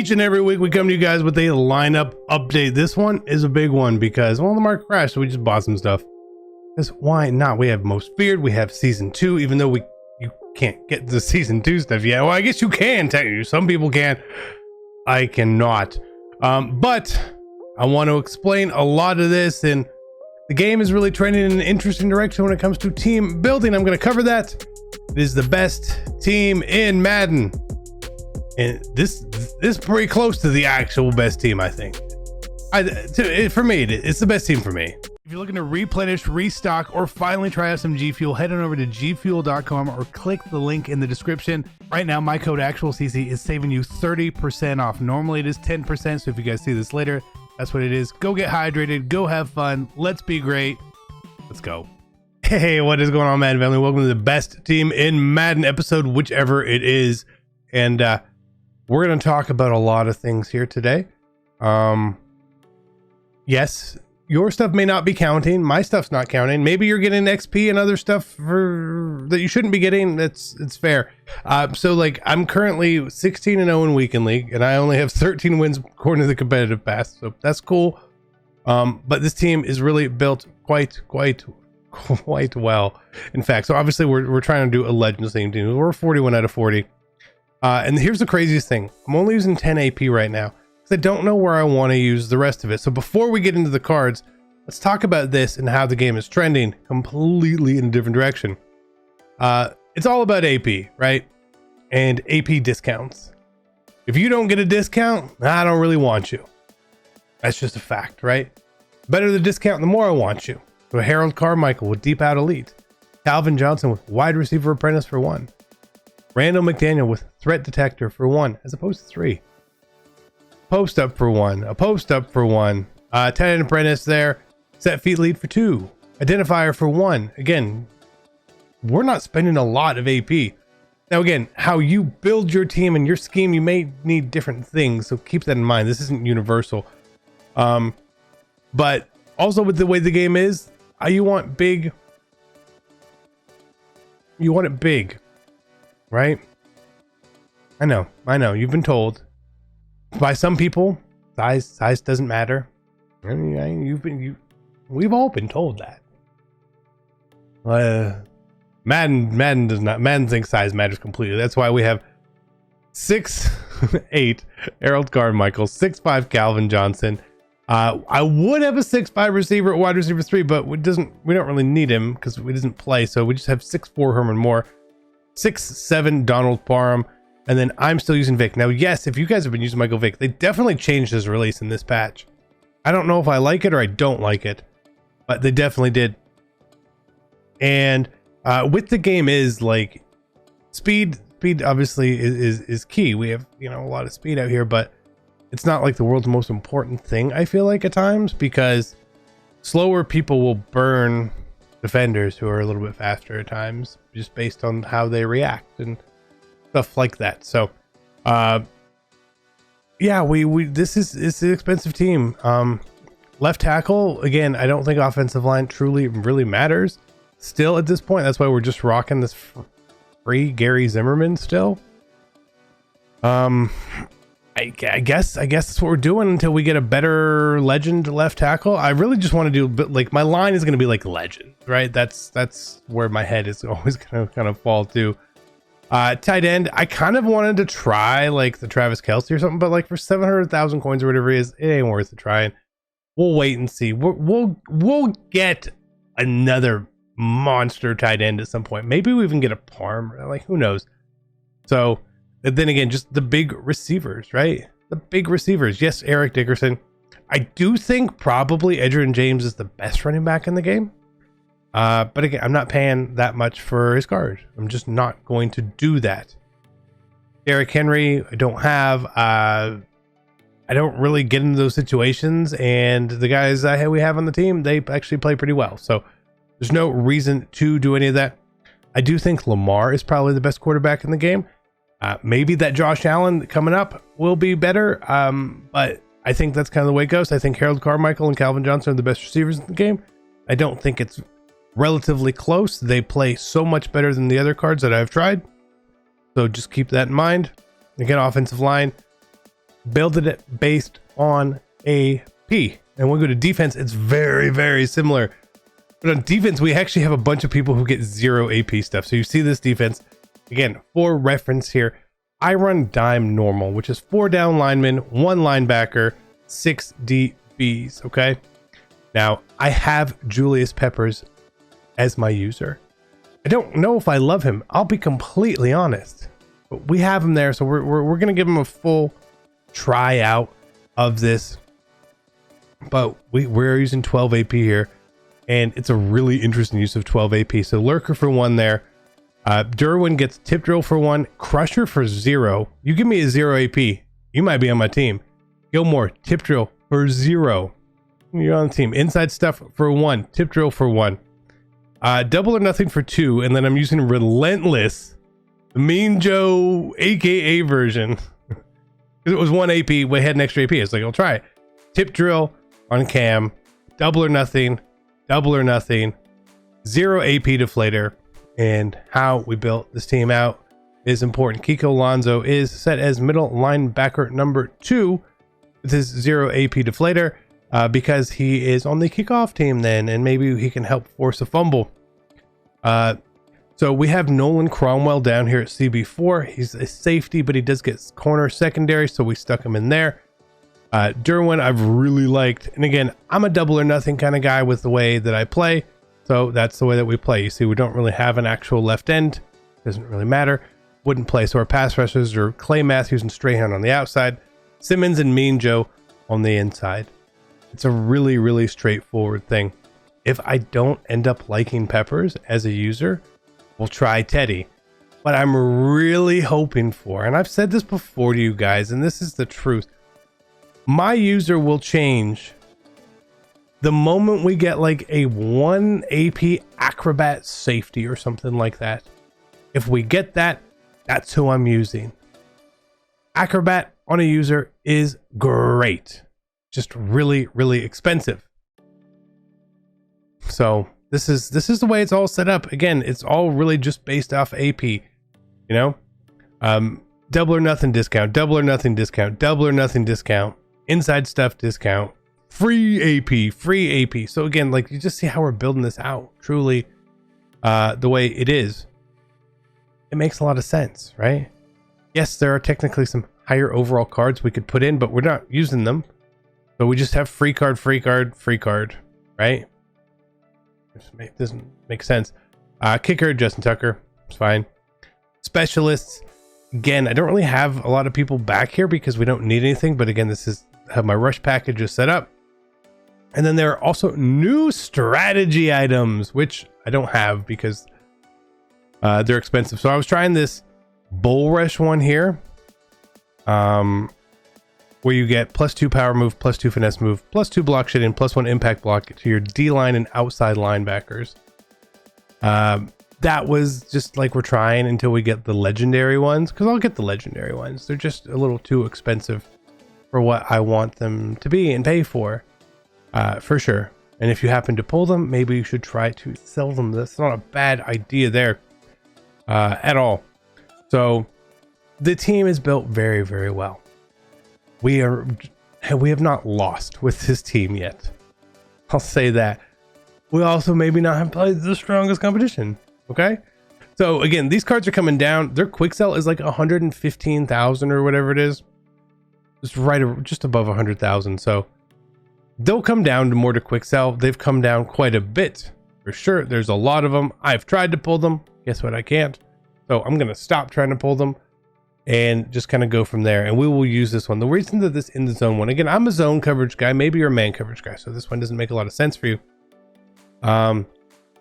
Each and every week we come to you guys with a lineup update. This one is a big one because, well, the market crashed, so we just bought some stuff. Because why not? We have Most Feared, we have Season 2, even though you can't get the Season 2 stuff yet. Well, I guess you can, technically. Some people can. I cannot. But I want to explain a lot of this, and the game is really trending in an interesting direction when it comes to team building. I'm going to cover that. It is the best team in Madden. And this is pretty close to the actual best team, I think. For me, it's the best team for me. If you're looking to replenish, restock, or finally try out some G Fuel, head on over to gfuel.com or click the link in the description. Right now, my code TheActualCC is saving you 30% off. Normally, it is 10%, so if you guys see this later, that's what it is. Go get hydrated, go have fun, let's be great. Let's go. Hey, what is going on, Madden family? Welcome to the best team in Madden episode, whichever it is. And we're going to talk about a lot of things here today. Yes, your stuff may not be counting. My stuff's not counting. Maybe you're getting XP and other stuff that you shouldn't be getting. It's fair. So like I'm currently 16-0 in Weekend League, and I only have 13 wins according to the competitive pass. So that's cool. But this team is really built quite well. In fact, so obviously we're trying to do a Legends theme team. We're 41 out of 40. And here's the craziest thing. I'm only using 10 AP right now because I don't know where I want to use the rest of it. So before we get into the cards, let's talk about this and how the game is trending completely in a different direction. It's all about AP, right? And AP discounts. If you don't get a discount, I don't really want you. That's just a fact, right? Better the discount, the more I want you. So Harold Carmichael with Deep Out Elite. Calvin Johnson with Wide Receiver Apprentice for 1. Randall McDaniel with Threat Detector for 1 as opposed to 3. Post Up for 1. A Post Up for 1. Tight End Apprentice there. Set Feet Lead for 2. Identifier for 1. Again, we're not spending a lot of AP. Now again, how you build your team and your scheme, you may need different things, so keep that in mind. This isn't universal. But also with the way the game is, you want big. You want it big. Right? I know. You've been told by some people, size doesn't matter. I mean, we've all been told that. Madden does not. Madden thinks size matters completely. That's why we have 6'8" Harold Carmichael, 6'5" Calvin Johnson. I would have a 6'5" receiver, wide receiver 3, but we don't really need him because he doesn't play. So we just have 6'4" Herman Moore. 6'7" Donald Parham, and then I'm still using Vic. Now, yes, if you guys have been using Michael Vick, they definitely changed his release in this patch. I don't know if I like it or I don't like it, but they definitely did. And with the game is like speed obviously is key. We have, a lot of speed out here, but it's not like the world's most important thing, I feel like at times, because slower people will burn defenders who are a little bit faster at times, just based on how they react and stuff like that. So yeah, it's an expensive team. Left tackle, again, I don't think offensive line truly really matters still at this point. That's why we're just rocking this free Gary Zimmerman still. I guess that's what we're doing until we get a better legend left tackle. I really just want to do, like, my line is going to be like legend, right? That's where my head is always going to kind of fall to. Tight end, I kind of wanted to try like the Travis Kelce or something, but like for 700,000 coins or whatever it is, it ain't worth it trying. We'll wait and see. We'll get another monster tight end at some point. Maybe we even get a Parm, like who knows. So then again, just the big receivers, right? The big receivers. Yes, Eric Dickerson. I do think probably Edgerrin James is the best running back in the game. But again, I'm not paying that much for his card. I'm just not going to do that. Derrick Henry, I don't have. I don't really get into those situations. And the guys we have on the team, they actually play pretty well. So there's no reason to do any of that. I do think Lamar is probably the best quarterback in the game. Maybe that Josh Allen coming up will be better. But I think that's kind of the way it goes. I think Harold Carmichael and Calvin Johnson are the best receivers in the game. I don't think it's relatively close. They play so much better than the other cards that I've tried. So just keep that in mind. Again, offensive line. builded it based on AP. And when we go to defense, it's very, very similar. But on defense, we actually have a bunch of people who get 0 AP stuff. So you see this defense, again, for reference here, I run dime normal, which is 4 down linemen, 1 linebacker, 6 DBs, okay? Now, I have Julius Peppers as my user. I don't know if I love him. I'll be completely honest. But we have him there, so we're going to give him a full tryout of this. But we're using 12 AP here, and it's a really interesting use of 12 AP. So Lurker for 1 there. Derwin gets Tip Drill for 1, Crusher for 0. You give me a 0 AP, you might be on my team. Gilmore, Tip Drill for 0. You're on the team. Inside Stuff for 1, Tip Drill for 1. Double or Nothing for 2, and then I'm using Relentless, the Mean Joe AKA version. Because it was 1 AP, we had an extra AP. It's like, I'll try it. Tip Drill on Cam, Double or Nothing, 0 AP Deflator. And how we built this team out is important. Kiko Alonso is set as middle linebacker number 2 with his 0 AP Deflator because he is on the kickoff team then, and maybe he can help force a fumble. So we have Nolan Cromwell down here at CB4. He's a safety, but he does get corner secondary, so we stuck him in there. Derwin I've really liked, and again, I'm a double or nothing kind of guy with the way that I play. So that's the way that we play. You see, we don't really have an actual left end. Doesn't really matter. Wouldn't play. So our pass rushers are Clay Matthews and Strahan on the outside, Simmons and Mean Joe on the inside. It's a really, really straightforward thing. If I don't end up liking Peppers as a user, we'll try Teddy. But I'm really hoping for, and I've said this before to you guys, and this is the truth, my user will change the moment we get like a 1 AP Acrobat safety or something like that. If we get that, that's who I'm using. Acrobat on a user is great. Just really, really expensive. So this is the way it's all set up. Again, it's all really just based off AP, you know? Double or Nothing discount, Double or Nothing discount, Double or Nothing discount, Inside Stuff discount, free AP. So again, like, you just see how we're building this out truly the way it is. It makes a lot of sense, right? Yes, there are technically some higher overall cards we could put in, but we're not using them. So we just have free card, right? Doesn't make sense. Kicker, Justin Tucker, it's fine. Specialists, again, I don't really have a lot of people back here because we don't need anything, but again, this is have my rush packages set up. And then there are also new strategy items, which I don't have because they're expensive. So I was trying this Bull Rush one here, where you get +2 power move, +2 finesse move, +2 block shit, and +1 impact block to your D-line and outside linebackers. That was just like we're trying until we get the legendary ones, because I'll get the legendary ones. They're just a little too expensive for what I want them to be and pay for sure. And if you happen to pull them, maybe you should try to sell them. That's not a bad idea there at all. So the team is built very, very well. We have not lost with this team yet. I'll say that. We also maybe not have played the strongest competition. Okay. So again, these cards are coming down. Their quick sell is like 115,000 or whatever it is. It's just above 100,000. So they'll come down to more to quick sell. They've come down quite a bit for sure. There's a lot of them. I've tried to pull them. Guess what? I can't. So I'm going to stop trying to pull them and just kind of go from there. And we will use this one. The reason that this in the zone one, again, I'm a zone coverage guy. Maybe you're a man coverage guy. So this one doesn't make a lot of sense for you.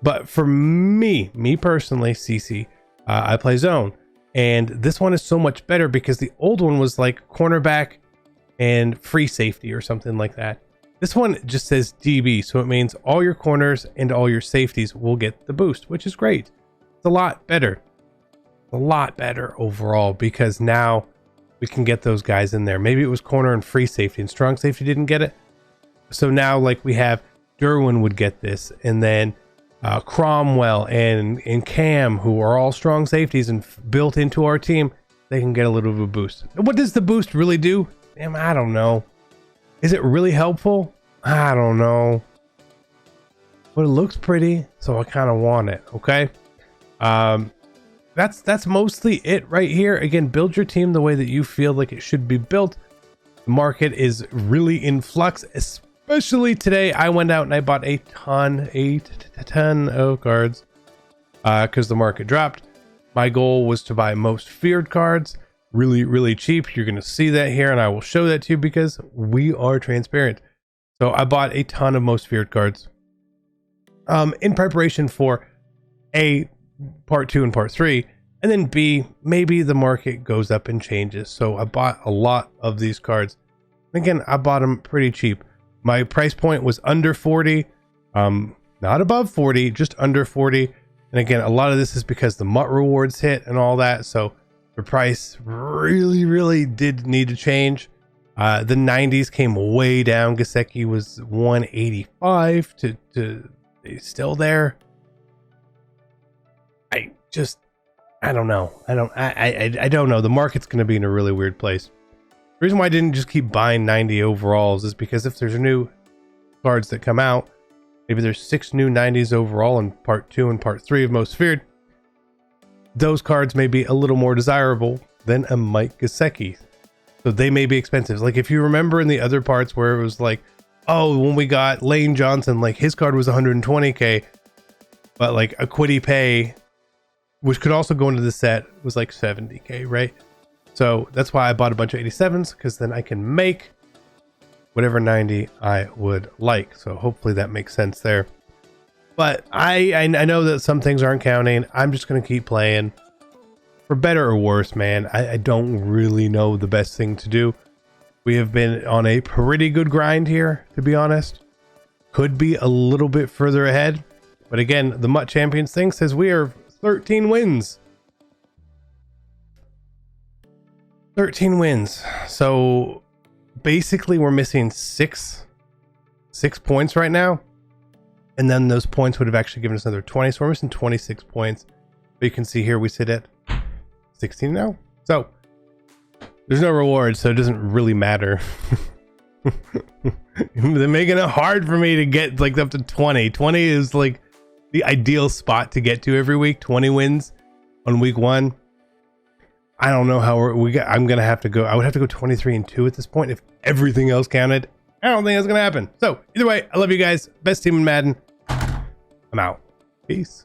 But for me personally, CC, I play zone, and this one is so much better because the old one was like cornerback and free safety or something like that. This one just says DB, so it means all your corners and all your safeties will get the boost, which is great. It's a lot better overall, because now we can get those guys in there. Maybe it was corner and free safety and strong safety didn't get it. So now, like, we have Derwin would get this, and then Cromwell and Cam, who are all strong safeties and built into our team, they can get a little bit of a boost. What does the boost really do? I don't know. Is it really helpful? I don't know. But it looks pretty, so I kind of want it. Okay. That's mostly it right here. Again, build your team the way that you feel like it should be built. The market is really in flux, especially today. I went out and I bought a ton of cards because the market dropped. My goal was to buy most feared cards really cheap. You're going to see that here, and I will show that to you because we are transparent. So I bought a ton of most feared cards in preparation for A, part 2 and part 3, and then B, maybe the market goes up and changes. So I bought a lot of these cards. Again, I bought them pretty cheap. My price point was under 40, not above 40, just under 40. And again, a lot of this is because the MUT rewards hit and all that. So the price really did need to change. The 90s came way down. Gesicki was 185 to still there. I don't know. I don't know. The market's going to be in a really weird place. The reason why I didn't just keep buying 90 overalls is because if there's new cards that come out, maybe there's 6 new 90s overall in part 2 and part 3 of Most Feared, those cards may be a little more desirable than a Mike Gesicki. So they may be expensive. Like if you remember in the other parts where it was like, oh, when we got Lane Johnson, like his card was 120k, but like a Quiddy Pay, which could also go into the set, was like 70k, right? So that's why I bought a bunch of 87s, because then I can make whatever 90 I would like. So hopefully that makes sense there. But I know that some things aren't counting. I'm just going to keep playing. For better or worse, man, I don't really know the best thing to do. We have been on a pretty good grind here, to be honest. Could be a little bit further ahead. But again, the MUT Champions thing says we are 13 wins. 13 wins. So basically we're missing six points right now. And then those points would have actually given us another 20. So we're missing 26 points. But you can see here we sit at 16 now. So there's no reward, so it doesn't really matter. They're making it hard for me to get like up to 20. 20 is like the ideal spot to get to every week. 20 wins on week 1. I don't know how I'm gonna have to go. I would have to go 23-2 at this point if everything else counted. I don't think that's gonna happen. So either way, I love you guys. Best team in Madden. I'm out. Peace.